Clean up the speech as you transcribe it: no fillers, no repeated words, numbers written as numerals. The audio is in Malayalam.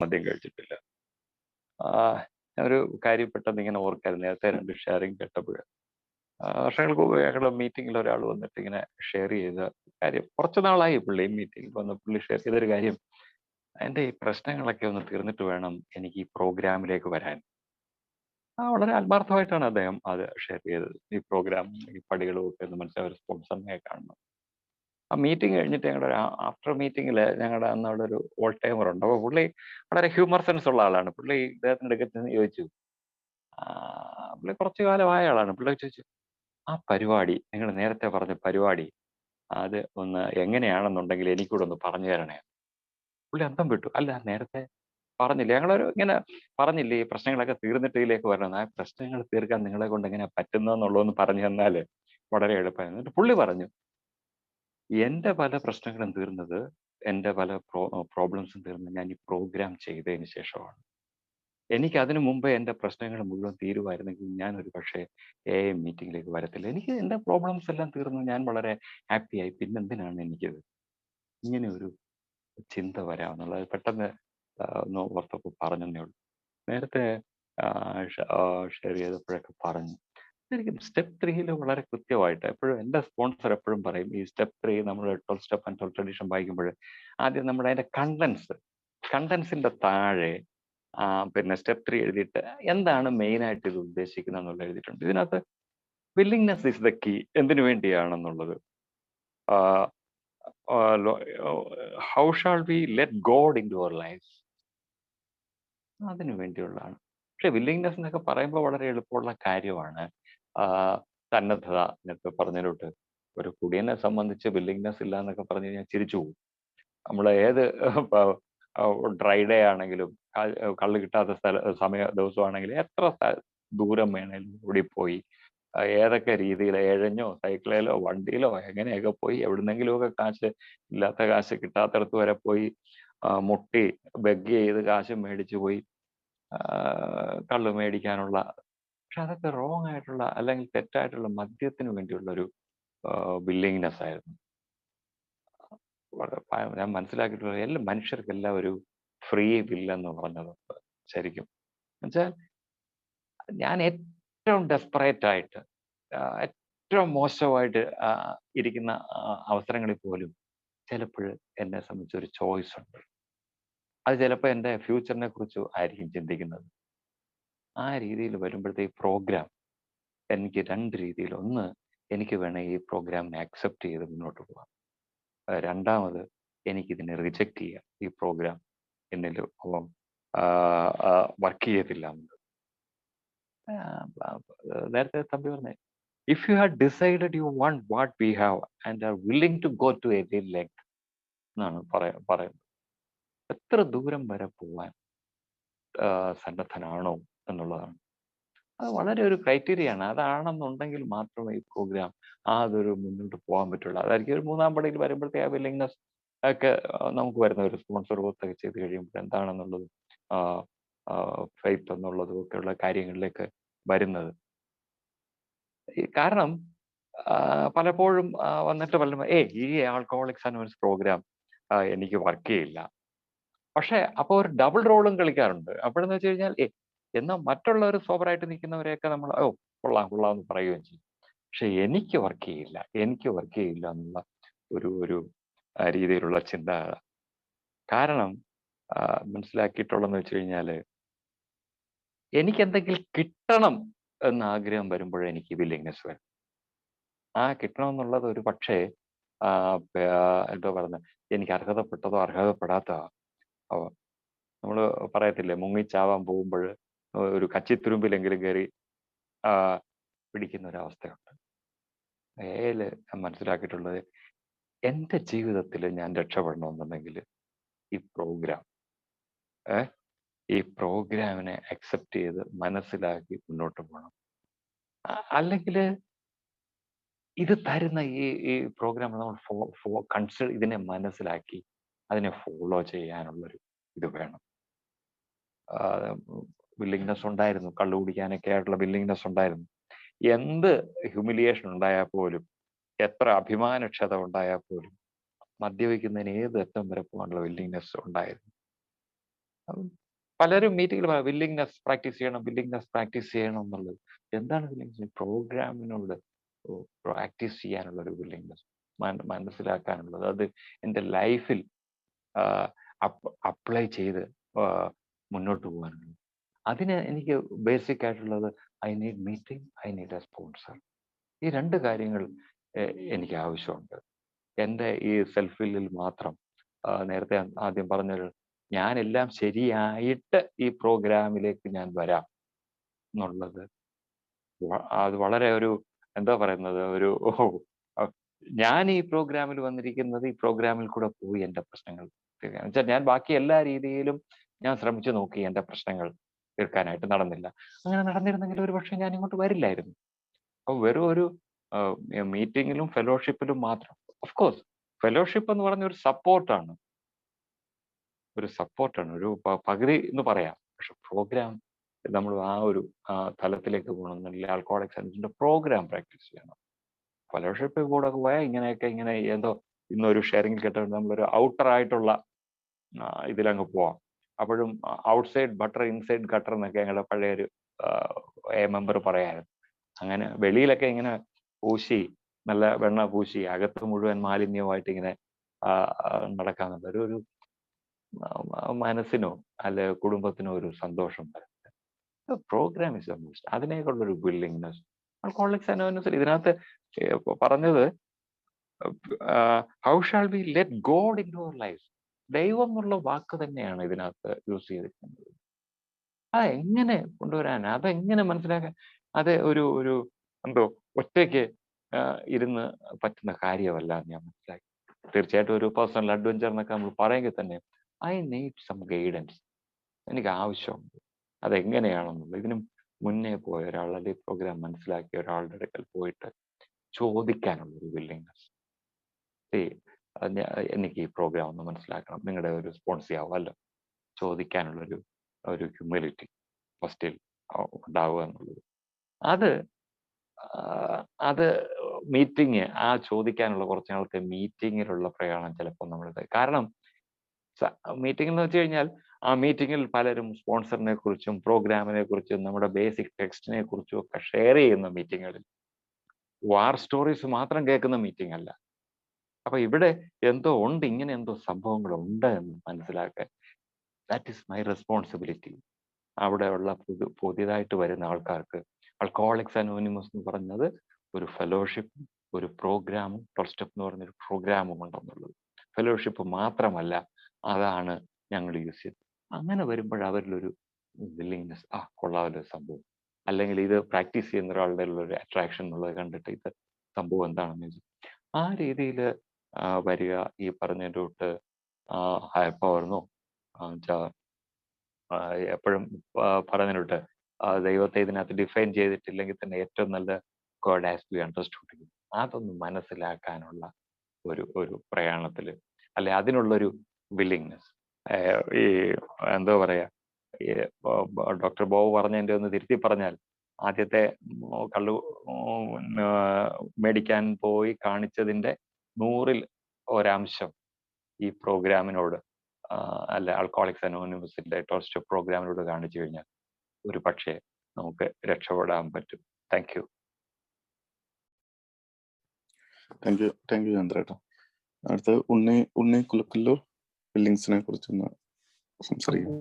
മദ്യം കഴിച്ചിട്ടില്ല. ഞാൻ ഒരു കാര്യം പെട്ടെന്ന് ഇങ്ങനെ ഓർക്കായിരുന്നു. നേരത്തെ 2 ഷെയറിങ് കേട്ടപ്പോഴ്. വർഷങ്ങൾക്ക് മുമ്പ് ഞങ്ങളുടെ മീറ്റിംഗിൽ ഒരാൾ വന്നിട്ട് ഇങ്ങനെ ഷെയർ ചെയ്ത കാര്യം, കുറച്ച് നാളായി പുള്ളി മീറ്റിംഗിൽ വന്ന് പുള്ളി ഷെയർ ചെയ്തൊരു കാര്യം, എൻ്റെ ഈ പ്രശ്നങ്ങളൊക്കെ ഒന്ന് തീർന്നിട്ട് വേണം എനിക്ക് ഈ പ്രോഗ്രാമിലേക്ക് വരാൻ. വളരെ ആത്മാർത്ഥമായിട്ടാണ് അദ്ദേഹം അത് ഷെയർ ചെയ്തത്. ഈ പ്രോഗ്രാം, ഈ പടികളും ഒക്കെ ഒന്ന് മനസ്സിലായ ഒരു സ്പോൺസറിനെ കാണണം. ആ മീറ്റിംഗ് കഴിഞ്ഞിട്ട് ഞങ്ങളുടെ ഒരു ആഫ്റ്റർ മീറ്റിംഗിൽ ഞങ്ങളുടെ അന്ന് അവിടെ ഒരു ഓൾ ടൈമർ ഉണ്ട്. അപ്പോൾ പുള്ളി വളരെ ഹ്യൂമർ സെൻസ് ഉള്ള ആളാണ്. പുള്ളി ഇദ്ദേഹത്തിൻ്റെ അടുക്കൽ ചെന്ന് ചോദിച്ചു, ആ, പുള്ളി കുറച്ചു കാലമായ ആളാണ്. പുള്ളി ചോദിച്ചു, ആ പരിപാടി നിങ്ങൾ നേരത്തെ പറഞ്ഞ പരിപാടി അത് ഒന്ന് എങ്ങനെയാണെന്നുണ്ടെങ്കിൽ എനിക്കൂടെ ഒന്ന് പറഞ്ഞു തരണേ. പുള്ളി അന്തം വിട്ടു. അല്ല, നേരത്തെ പറഞ്ഞില്ലേ, ഞങ്ങളൊരു ഇങ്ങനെ പറഞ്ഞില്ലേ ഈ പ്രശ്നങ്ങളൊക്കെ തീർന്നിട്ട് ഇതിലേക്ക് വരണം, ആ പ്രശ്നങ്ങൾ തീർക്കാൻ നിങ്ങളെ കൊണ്ട് എങ്ങനെയാ പറ്റുന്നതെന്നുള്ളതെന്ന് പറഞ്ഞു തന്നാൽ വളരെ എളുപ്പമായിരുന്നു. എന്നിട്ട് പുള്ളി പറഞ്ഞു, എൻ്റെ പല പ്രശ്നങ്ങളും തീർന്നത്, എൻ്റെ പല പ്രോബ്ലംസും തീർന്നത് ഞാൻ ഈ പ്രോഗ്രാം ചെയ്തതിന് ശേഷമാണ്. എനിക്ക് അതിനു മുമ്പേ എൻ്റെ പ്രശ്നങ്ങൾ മുഴുവൻ തീരുമായിരുന്നെങ്കിൽ ഞാൻ ഒരു പക്ഷേ മീറ്റിംഗിലേക്ക് വരത്തില്ല. എനിക്ക് എൻ്റെ പ്രോബ്ലംസ് എല്ലാം തീർന്നു, ഞാൻ വളരെ ഹാപ്പിയായി. പിന്നെന്തിനാണ് എനിക്കിത്, ഇങ്ങനെ ഒരു ചിന്ത വരാമെന്നുള്ളത് പെട്ടെന്ന് ഒന്ന് ഓർത്തപ്പോൾ പറഞ്ഞതേ ഉള്ളൂ. നേരത്തെ ഷെയർ ചെയ്തപ്പോഴൊക്കെ പറഞ്ഞു. ശരിക്കും സ്റ്റെപ്പ് 3 വളരെ കൃത്യമായിട്ട് എപ്പോഴും എൻ്റെ സ്പോൺസർ എപ്പോഴും പറയും, ഈ സ്റ്റെപ്പ് 3 നമ്മൾ 12 സ്റ്റെപ്പ് ആൻഡ് 12 ട്രഡീഷൻ വായിക്കുമ്പോൾ ആദ്യം നമ്മൾ അതിൻ്റെ കണ്ടൻസിൻ്റെ താഴെ പിന്നെ സ്റ്റെപ്പ് 3 എഴുതിയിട്ട് എന്താണ് മെയിനായിട്ട് ഇത് ഉദ്ദേശിക്കുന്നത് എന്നുള്ളത് എഴുതിയിട്ടുണ്ട്. ഇതിനകത്ത് വില്ലിങ്നെസ് ഇസ് ദ കീ. എന്തിനു വേണ്ടിയാണെന്നുള്ളത്, how shall we let God in to our life, അതിനു വേണ്ടിയുള്ളതാണ്. പക്ഷെ വില്ലിങ്നെസ് എന്നൊക്കെ പറയുമ്പോൾ വളരെ എളുപ്പമുള്ള കാര്യമാണ്. സന്നദ്ധത എന്നൊക്കെ പറഞ്ഞതിലോട്ട് ഒരു കുടിയനെ സംബന്ധിച്ച് വില്ലിങ്നെസ് ഇല്ല എന്നൊക്കെ പറഞ്ഞു കഴിഞ്ഞാൽ ചിരിച്ചു പോകും. നമ്മൾ ഏത് ഡ്രൈ ഡേ ആണെങ്കിലും, കള്ള് കിട്ടാത്ത ദിവസമാണെങ്കിലും, എത്ര ദൂരം വേണേലും ഓടിപ്പോയി, ഏതൊക്കെ രീതിയിൽ എഴഞ്ഞോ സൈക്കിളിലോ വണ്ടിയിലോ എങ്ങനെയൊക്കെ പോയി, എവിടുന്നെങ്കിലുമൊക്കെ കാശ്, ഇല്ലാത്ത കാശ് കിട്ടാത്തടത്ത് വരെ പോയി മുട്ടി ബെഗ് ചെയ്ത് കാശ് മേടിച്ചു പോയി കള്ള് മേടിക്കാനുള്ള, പക്ഷെ അതൊക്കെ റോങ് ആയിട്ടുള്ള അല്ലെങ്കിൽ തെറ്റായിട്ടുള്ള മദ്യത്തിന് വേണ്ടിയുള്ള ഒരു വില്ലിങ്നെസ് ആയിരുന്നു. ഞാൻ മനസ്സിലാക്കിയിട്ടുള്ള എല്ലാ മനുഷ്യർക്കെല്ലാം ഒരു ഫ്രീ വില്ലെന്ന് പറഞ്ഞത് ശരിക്കും എന്നുവെച്ചാൽ, ഞാൻ ഏറ്റവും ഡെസ്പറേറ്റ് ആയിട്ട് ഏറ്റവും മോശമായിട്ട് ഇരിക്കുന്ന അവസരങ്ങളിൽ പോലും ചിലപ്പോൾ എന്നെ സംബന്ധിച്ച് ഒരു ചോയ്സ് ഉണ്ട്. അത് ചിലപ്പോൾ എൻ്റെ ഫ്യൂച്ചറിനെ കുറിച്ച് ആയിരിക്കും ചിന്തിക്കുന്നത്. ആ രീതിയിൽ വരുമ്പോഴത്തേക്ക് പ്രോഗ്രാം എനിക്ക് 2 രീതിയിൽ, ഒന്ന് എനിക്ക് വേണേൽ ഈ പ്രോഗ്രാമിനെ അക്സെപ്റ്റ് ചെയ്ത് മുന്നോട്ട് പോകാം. രണ്ടാമത് എനിക്കിതിനെ റിജക്റ്റ് ചെയ്യാം, ഈ പ്രോഗ്രാം എന്നിൽ വർക്ക് ചെയ്യത്തില്ല എന്നുള്ളത്. നേരത്തെ തമ്പി പറഞ്ഞേ, if you have decided you want what we have and are willing to go to any length എന്നാണ് പറയുന്നത്. എത്ര ദൂരം വരെ പോവാൻ സന്നദ്ധനാണോ എന്നുള്ളതാണ്. അത് വളരെ ഒരു ക്രൈറ്റീരിയയാണ്. അതാണെന്നുണ്ടെങ്കിൽ മാത്രമേ ഈ പ്രോഗ്രാം അതൊരു മുന്നോട്ട് പോകാൻ പറ്റുള്ളൂ. അതായിരിക്കും ഒരു 3-ാം പടിയിൽ വരുമ്പോഴത്തേ ആ വില്ലിങ്നെസ് ഒക്കെ നമുക്ക് വരുന്ന ഒരു സ്പോൺസർ വർക്കൊക്കെ ചെയ്ത് കഴിയുമ്പോൾ എന്താണെന്നുള്ളതും ഫെയ്ത്ത് എന്നുള്ളതും ഒക്കെയുള്ള കാര്യങ്ങളിലേക്ക് വരുന്നത്. കാരണം പലപ്പോഴും വന്നിട്ട് പലരും ഈ ആൽക്കഹോളിക്സ് അനോണിമസ് പ്രോഗ്രാം എനിക്ക് വർക്ക് ചെയ്യില്ല. പക്ഷെ അപ്പോൾ ഒരു ഡബിൾ റോളും കളിക്കാറുണ്ട്. അപ്പോഴെന്ന് വെച്ച് കഴിഞ്ഞാൽ എന്നാൽ മറ്റുള്ളവർ സോബറായിട്ട് നിൽക്കുന്നവരെയൊക്കെ നമ്മൾ കൊള്ളാം എന്ന് പറയുകയും ചെയ്യും. പക്ഷെ എനിക്ക് വർക്ക് ചെയ്യില്ല എന്നുള്ള ഒരു രീതിയിലുള്ള ചിന്ത. കാരണം മനസ്സിലാക്കിയിട്ടുള്ളതെന്ന് വെച്ച് കഴിഞ്ഞാൽ, എനിക്ക് എന്തെങ്കിലും കിട്ടണം എന്ന ആഗ്രഹം വരുമ്പോഴേ എനിക്ക് വില്ലിങ്നെസ് വരും. ആ കിട്ടണം എന്നുള്ളത് ഒരു പക്ഷേ എന്താ പറയുന്നത്, എനിക്ക് അർഹതപ്പെട്ടതോ അർഹതപ്പെടാത്തതോ നമ്മൾ പറയത്തില്ലേ, മുങ്ങിച്ചാവാൻ പോകുമ്പോൾ ഒരു കച്ചിത്തുരുമ്പിലെങ്കിലും കയറി പിടിക്കുന്ന ഒരവസ്ഥയുണ്ട്. ഞാൻ മനസ്സിലാക്കിയിട്ടുള്ളത്, എൻ്റെ ജീവിതത്തിൽ ഞാൻ രക്ഷപ്പെടണമെന്നുണ്ടെങ്കിൽ ഈ പ്രോഗ്രാമിനെ അക്സെപ്റ്റ് ചെയ്ത് മനസ്സിലാക്കി മുന്നോട്ട് പോകണം. അല്ലെങ്കിൽ ഇത് തരുന്ന ഈ പ്രോഗ്രാം നമ്മൾ ഇതിനെ മനസ്സിലാക്കി അതിനെ ഫോളോ ചെയ്യാനുള്ളൊരു ഇത് വേണം. വില്ലിങ്നെസ് ഉണ്ടായിരുന്നു, കള്ളു കുടിക്കാനൊക്കെ ആയിട്ടുള്ള വില്ലിങ്നെസ് ഉണ്ടായിരുന്നു. എന്ത് ഹ്യൂമിലിയേഷൻ ഉണ്ടായാൽ പോലും, എത്ര അഭിമാനക്ഷത ഉണ്ടായാൽ പോലും മദ്യപിക്കുന്നതിന് ഏത് അറ്റം വരെ പോകാനുള്ള വില്ലിങ്നെസ് ഉണ്ടായിരുന്നു. അപ്പം പലരും മീറ്റിങ്ങിൽ വില്ലിങ്നെസ് പ്രാക്ടീസ് ചെയ്യണം എന്നുള്ളത്. എന്താണ് വില്ലിങ്നെസ്? പ്രോഗ്രാമിനോട് പ്രാക്ടീസ് ചെയ്യാനുള്ള ഒരു വില്ലിങ്നെസ് മനസ്സിലാക്കാനുള്ളത്. അത് എൻ്റെ ലൈഫിൽ അപ്ലൈ ചെയ്ത് മുന്നോട്ട് പോകാനുള്ളത്. അതിന് എനിക്ക് ബേസിക് ആയിട്ടുള്ളത് I need meeting, I need A sponsor. ഈ 2 കാര്യങ്ങൾ എനിക്ക് ആവശ്യമുണ്ട്. എൻ്റെ ഈ സെൽഫ് വില്ലിൽ മാത്രം നേരത്തെ ആദ്യം പറഞ്ഞത് ഞാനെല്ലാം ശരിയായിട്ട് ഈ പ്രോഗ്രാമിലേക്ക് ഞാൻ വരാം എന്നുള്ളത് അത് വളരെ ഒരു എന്താ പറയുന്നത് ഒരു ഞാൻ ഈ പ്രോഗ്രാമിൽ വന്നിരിക്കുന്നത് ഈ പ്രോഗ്രാമിൽ കൂടെ പോയി എൻ്റെ പ്രശ്നങ്ങൾ തീർക്കാൻ. എന്നുവെച്ചാൽ ഞാൻ ബാക്കി എല്ലാ രീതിയിലും ഞാൻ ശ്രമിച്ചു നോക്കി എൻ്റെ പ്രശ്നങ്ങൾ തീർക്കാനായിട്ട് നടന്നില്ല. അങ്ങനെ നടന്നിരുന്നെങ്കിൽ ഒരുപക്ഷെ ഞാൻ ഇങ്ങോട്ട് വരില്ലായിരുന്നു. അപ്പോൾ വെറും ഒരു മീറ്റിങ്ങിലും ഫെലോഷിപ്പിലും മാത്രം. ഓഫ് കോഴ്സ് ഫെലോഷിപ്പ് എന്ന് പറഞ്ഞ ഒരു സപ്പോർട്ടാണ്. ഒരു പകുതി എന്ന് പറയാം. പക്ഷെ പ്രോഗ്രാം നമ്മൾ ആ ഒരു തലത്തിലേക്ക് പോകണമെന്നുണ്ടെങ്കിൽ ആൽക്കഹോളിക്സ് അനോണിമസിന്റെ പ്രോഗ്രാം പ്രാക്ടീസ് ചെയ്യണം. ഫെലോഷിപ്പ് കൂടെ പോയാൽ ഇങ്ങനെ എന്തോ ഇന്നൊരു ഷെയറിംഗിൽ കേട്ട നമ്മളൊരു ഔട്ടർ ആയിട്ടുള്ള ഇതിലങ്ങ് പോവാം. അപ്പോഴും ഔട്ട്സൈഡ് ബട്ടർ ഇൻസൈഡ് ഗട്ടർ എന്നൊക്കെ ഞങ്ങളുടെ പഴയൊരു മെമ്പർ പറയായിരുന്നു. അങ്ങനെ വെളിയിലൊക്കെ ഇങ്ങനെ പൂശി നല്ല വെണ്ണ പൂശി അകത്ത് മുഴുവൻ മാലിന്യമായിട്ട് ഇങ്ങനെ നടക്കാന്നുണ്ട്. ഒരു മനസ്സിനോ അല്ലെ കുടുംബത്തിനോ ഒരു സന്തോഷം വരും. പ്രോഗ്രാം ഇസ് മോസ്റ്റ് അതിനേക്കുള്ളൊരു വില്ലിങ്നെസ്. ആൽക്കഹോളിക്സ് അനോണിമസിൽ ഇതിനകത്ത് പറഞ്ഞത് how shall we let God in your life. ദൈവം എന്നുള്ള വാക്ക് തന്നെയാണ് ഇതിനകത്ത് യൂസ് ചെയ്തിരിക്കുന്നത്. എങ്ങനെ കൊണ്ടുവരാൻ, അതെങ്ങനെ മനസ്സിലാക്കാൻ? അത് ഒരു എന്തോ ഒറ്റയ്ക്ക് ഇരുന്ന് പറ്റുന്ന കാര്യമല്ല എന്ന് ഞാൻ മനസ്സിലാക്കി. തീർച്ചയായിട്ടും ഒരു പേഴ്സണൽ അഡ്വഞ്ചർ എന്നൊക്കെ നമ്മൾ പറയുമെങ്കിൽ തന്നെ ഐ നീഡ് സം ഗൈഡൻസ്. എനിക്ക് ആവശ്യമുണ്ട്. അതെങ്ങനെയാണെന്നുള്ളത്. ഇതിന് മുന്നേ പോയ ഒരാൾ അല്ലെങ്കിൽ പ്രോഗ്രാം മനസ്സിലാക്കിയ ഒരാളുടെ അടുക്കൽ പോയിട്ട് ചോദിക്കാനുള്ളൊരു വില്ലിങ്നെസ്. എനിക്ക് ഈ പ്രോഗ്രാം ഒന്ന് മനസ്സിലാക്കണം, നിങ്ങളുടെ ഒരു സ്പോൺസ് ചെയ്യാമല്ലോ. ചോദിക്കാനുള്ളൊരു ഹ്യൂമിലിറ്റി ഫസ്റ്റിൽ ഉണ്ടാവുക എന്നുള്ളത്. അത് മീറ്റിംഗ് ചോദിക്കാനുള്ള കുറച്ച് നാളത്തെ മീറ്റിങ്ങിലുള്ള പ്രയാണം ചിലപ്പോൾ നമ്മളുടെ കാരണം മീറ്റിംഗ് എന്ന് വെച്ച് കഴിഞ്ഞാൽ ആ മീറ്റിങ്ങിൽ പലരും സ്പോൺസറിനെ കുറിച്ചും പ്രോഗ്രാമിനെ കുറിച്ചും നമ്മുടെ ബേസിക് ടെക്സ്റ്റിനെ കുറിച്ചും ഒക്കെ ഷെയർ ചെയ്യുന്ന മീറ്റിങ്ങുകളിൽ വാർ സ്റ്റോറീസ് മാത്രം കേൾക്കുന്ന മീറ്റിംഗ് അല്ല. അപ്പൊ ഇവിടെ എന്തോ ഉണ്ട്, ഇങ്ങനെ എന്തോ സംഭവങ്ങളുണ്ട് എന്ന് മനസ്സിലാക്കാൻ ദാറ്റ് ഈസ് മൈ റെസ്പോൺസിബിലിറ്റി. അവിടെയുള്ള പുതിയതായിട്ട് വരുന്ന ആൾക്കാർക്ക് ആൽക്കഹോളിക്സ് അനോണിമസ് എന്ന് പറഞ്ഞത് ഒരു ഫെലോഷിപ്പും ഒരു പ്രോഗ്രാമും 12 സ്റ്റെപ്പ് എന്ന് പറഞ്ഞൊരു പ്രോഗ്രാമും ഉണ്ടെന്നുള്ളത്. ഫെലോഷിപ്പ് മാത്രമല്ല, അതാണ് ഞങ്ങൾ യൂസ് ചെയ്തത്. അങ്ങനെ വരുമ്പോൾ അവരിലൊരു വില്ലിങ്നെസ്, കൊള്ളാമല്ലോ സംഭവം, അല്ലെങ്കിൽ ഇത് പ്രാക്ടീസ് ചെയ്യുന്ന ഒരാളുടെ ഒരു അട്രാക്ഷൻ എന്നുള്ളത് കണ്ടിട്ട് ഇത് സംഭവം എന്താണെന്ന് ചോദിച്ചു ആ രീതിയിൽ വരിക. ഈ പറഞ്ഞതിൻ്റെ തൊട്ട് ഹയർ പവർന്നോ എപ്പോഴും പറഞ്ഞിട്ട് ദൈവത്തെ ഇതിനകത്ത് ഡിഫൈൻ ചെയ്തിട്ടില്ലെങ്കിൽ തന്നെ ഏറ്റവും നല്ല ഗോഡ് ഹാസ് ബി അണ്ടർസ്റ്റുഡ്. അതൊന്ന് മനസ്സിലാക്കാനുള്ള ഒരു പ്രയാണത്തിൽ അല്ലെ അതിനുള്ളൊരു വില്ലിങ്നെസ്. ഈ എന്താ പറയാ, ഡോക്ടർ ബോബ് പറഞ്ഞതിൻ്റെ ഒന്ന് തിരുത്തി പറഞ്ഞാൽ ആദ്യത്തെ കള്ളു മേടിക്കാൻ പോയി കാണിച്ചതിൻ്റെ 100ൽ ഒരംശം ഈ പ്രോഗ്രാമിനോട് അല്ല ആൽക്കഹോളിക്സ് അനോണിമസിന്റെ 12 സ്റ്റെപ്പ് പ്രോഗ്രാമിനോട് കാണിച്ചു കഴിഞ്ഞാൽ ഒരു പക്ഷേ നമുക്ക് രക്ഷപ്പെടാൻ പറ്റും. താങ്ക് യു ചന്ദ്രേട്ടാ. അടുത്ത ഉണ്ണി കുലക്കല്ലൂർ ബില്ലിങ്സിനെ കുറിച്ചൊന്ന് സംസാരിക്കാം.